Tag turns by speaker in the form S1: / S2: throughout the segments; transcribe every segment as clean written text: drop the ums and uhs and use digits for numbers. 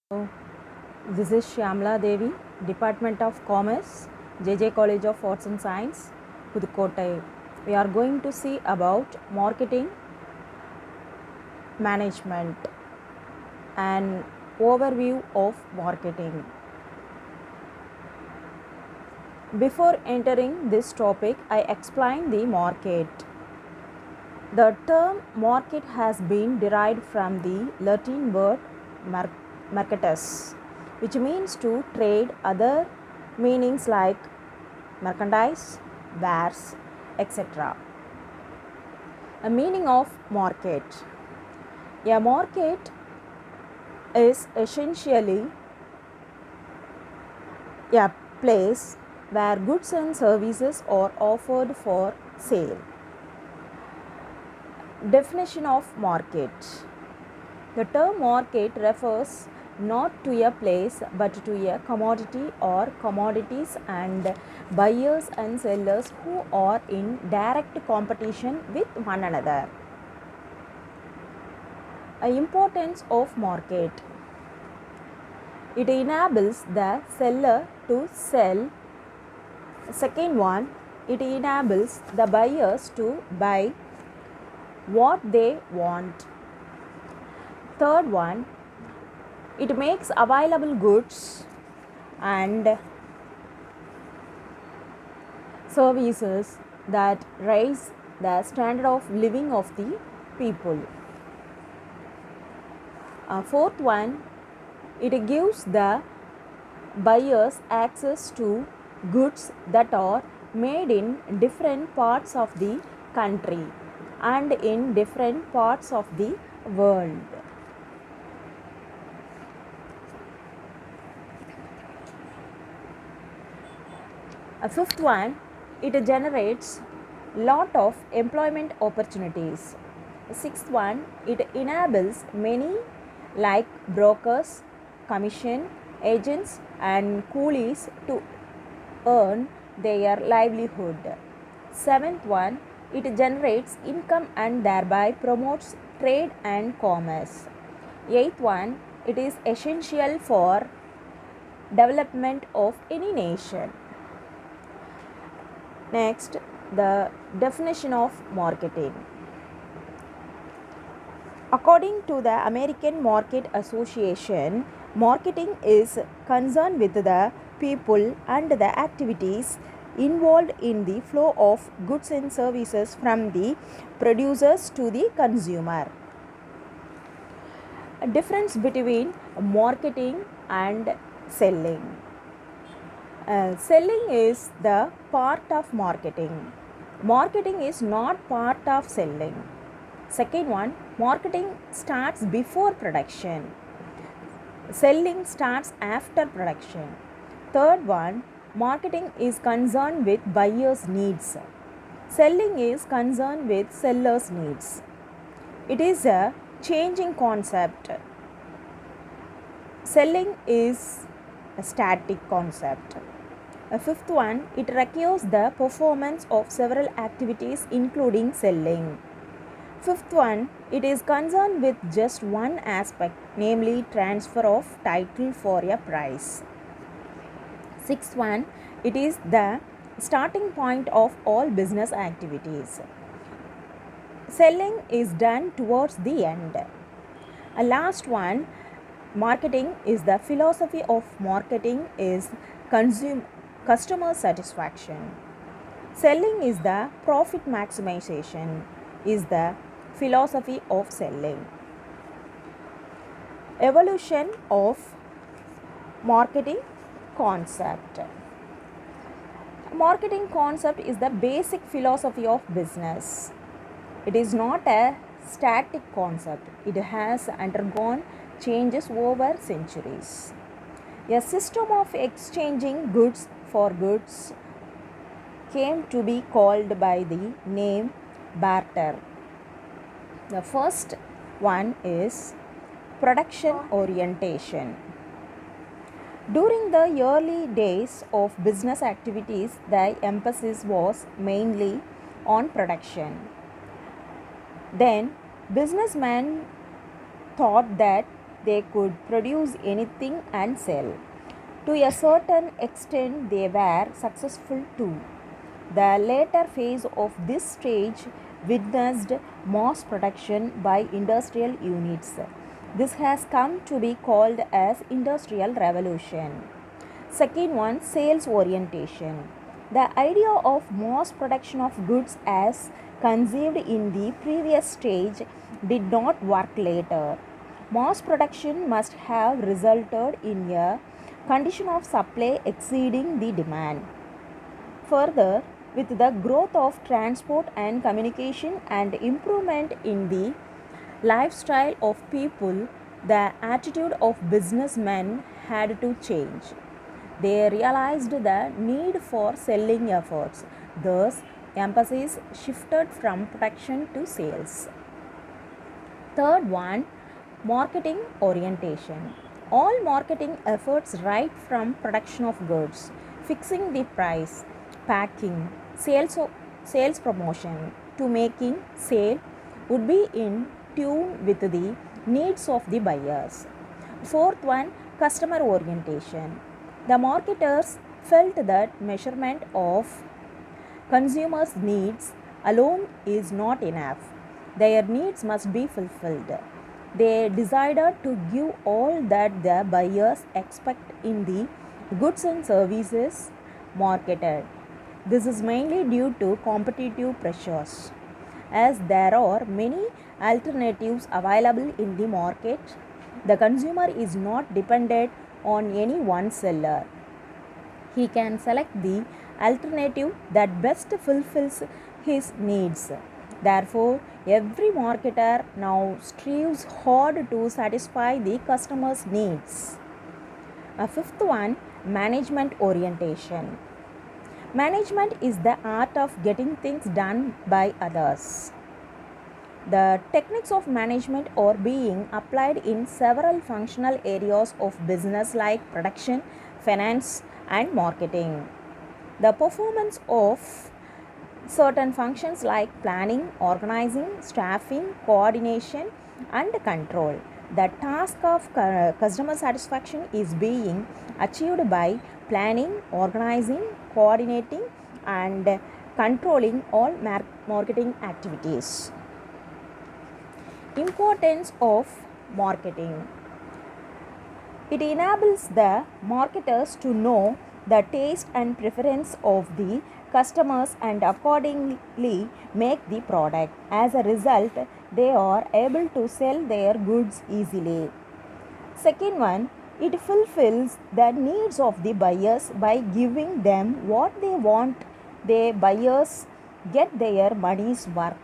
S1: So, this is Shyamla Devi, Department of Commerce, JJ College of Arts and Science, Pudukottai. We are going to see about marketing management and overview of marketing. Before entering this topic, I explain the market. The term market has been derived from the Latin word mercatus, which means to trade. Other meanings like merchandise, wares, etc. A meaning of market. A market is essentially a place where goods and services are offered for sale. Definition of market. The term market refers not to a place but to a commodity or commodities and buyers and sellers who are in direct competition with one another. Importance of market. It enables the seller to sell. Second one, it enables the buyers to buy what they want. Third one, it makes available goods and services that raise the standard of living of the people. Fourth one, it gives the buyers access to goods that are made in different parts of the country and in different parts of the world. A fifth one, it generates lot of employment opportunities. Sixth one, it enables many like brokers, commission agents and coolies to earn their livelihood. Seventh one, it generates income and thereby promotes trade and commerce. Eighth one, it is essential for development of any nation. Next, the definition of marketing. According to the American Market Association, marketing is concerned with the people and the activities involved in the flow of goods and services from the producers to the consumer. A difference between marketing and selling. Selling is the part of marketing. Marketing is not part of selling. Second one, marketing starts before production. Selling starts after production. Third one, marketing is concerned with buyers' needs. Selling is concerned with sellers' needs. It is a changing concept. Selling is a static concept. A fifth one, it requires the performance of several activities including selling. Fifth one, it is concerned with just one aspect, namely transfer of title for a price. Sixth one, it is the starting point of all business activities. Selling is done towards the end. A last one, marketing is the philosophy of marketing is customer satisfaction. Selling is the profit maximization, is the philosophy of selling. Evolution of marketing concept. Marketing concept is the basic philosophy of business. It is not a static concept. It has undergone changes over centuries. A system of exchanging goods for goods came to be called by the name barter. The first one is production orientation. During the early days of business activities, the emphasis was mainly on production. Then, businessmen thought that they could produce anything and sell. To a certain extent, they were successful too. The later phase of this stage witnessed mass production by industrial units. This has come to be called as Industrial Revolution. Second one, sales orientation. The idea of mass production of goods as conceived in the previous stage did not work later. Mass production must have resulted in a condition of supply exceeding the demand. Further, with the growth of transport and communication and improvement in the lifestyle of people, the attitude of businessmen had to change. They realized the need for selling efforts. Thus, emphasis shifted from production to sales. Third one, marketing orientation. All marketing efforts right from production of goods, fixing the price, packing, sales promotion to making sale would be in tune with the needs of the buyers. Fourth one, customer orientation. The marketers felt that measurement of consumers' needs alone is not enough. Their needs must be fulfilled. They decided to give all that the buyers expect in the goods and services marketed. This is mainly due to competitive pressures. As there are many alternatives available in the market, the consumer is not dependent on any one seller. He can select the alternative that best fulfills his needs. Therefore, every marketer now strives hard to satisfy the customer's needs. A fifth one, management orientation. Management is the art of getting things done by others. The techniques of management are being applied in several functional areas of business like production, finance, and marketing. The performance of certain functions like planning, organizing, staffing, coordination, and control. The task of customer satisfaction is being achieved by planning, organizing, coordinating, and controlling all marketing activities. Importance of marketing. It enables the marketers to know the taste and preference of the customers and accordingly make the product. As a result, they are able to sell their goods easily. Second one, it fulfills the needs of the buyers by giving them what they want. The buyers get their money's worth.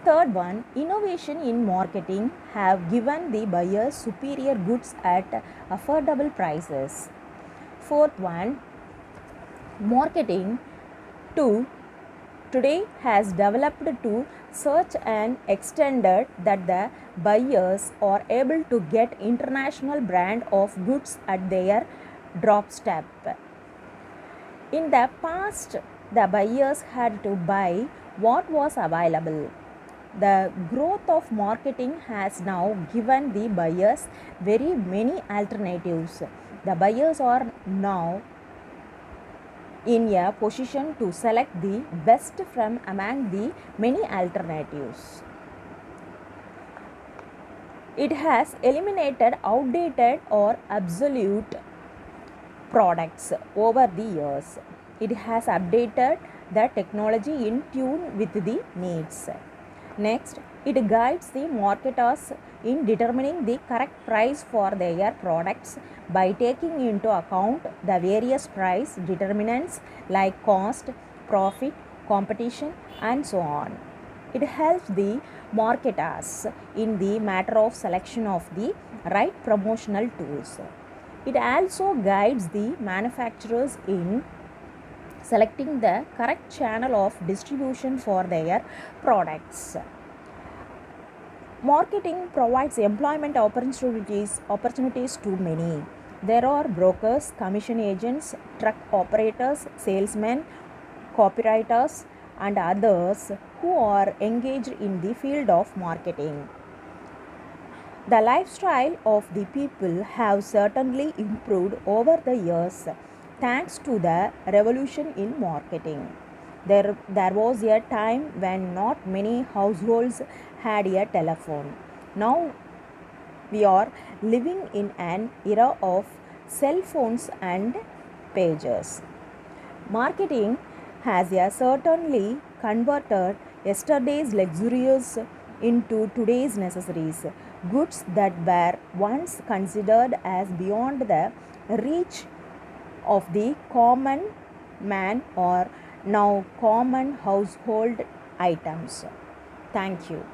S1: Third one, innovation in marketing have given the buyers superior goods at affordable prices. Fourth one, marketing today has developed to such an extent that the buyers are able to get international brand of goods at their doorstep. In the past, the buyers had to buy what was available. The growth of marketing has now given the buyers very many alternatives. The buyers are now in a position to select the best from among the many alternatives. It has eliminated outdated or obsolete products over the years. It has updated the technology in tune with the needs. Next, it guides the marketers in determining the correct price for their products by taking into account the various price determinants like cost, profit, competition, and so on. It helps the marketers in the matter of selection of the right promotional tools. It also guides the manufacturers in selecting the correct channel of distribution for their products. Marketing provides employment opportunities to many. There are brokers, commission agents, truck operators, salesmen, copywriters, and others who are engaged in the field of marketing. The lifestyle of the people have certainly improved over the years thanks to the revolution in marketing. There was a time when not many households had a telephone. Now we are living in an era of cell phones and pages. Marketing has certainly converted yesterday's luxurious into today's necessities. Goods that were once considered as beyond the reach of the common man are now common household items. Thank you.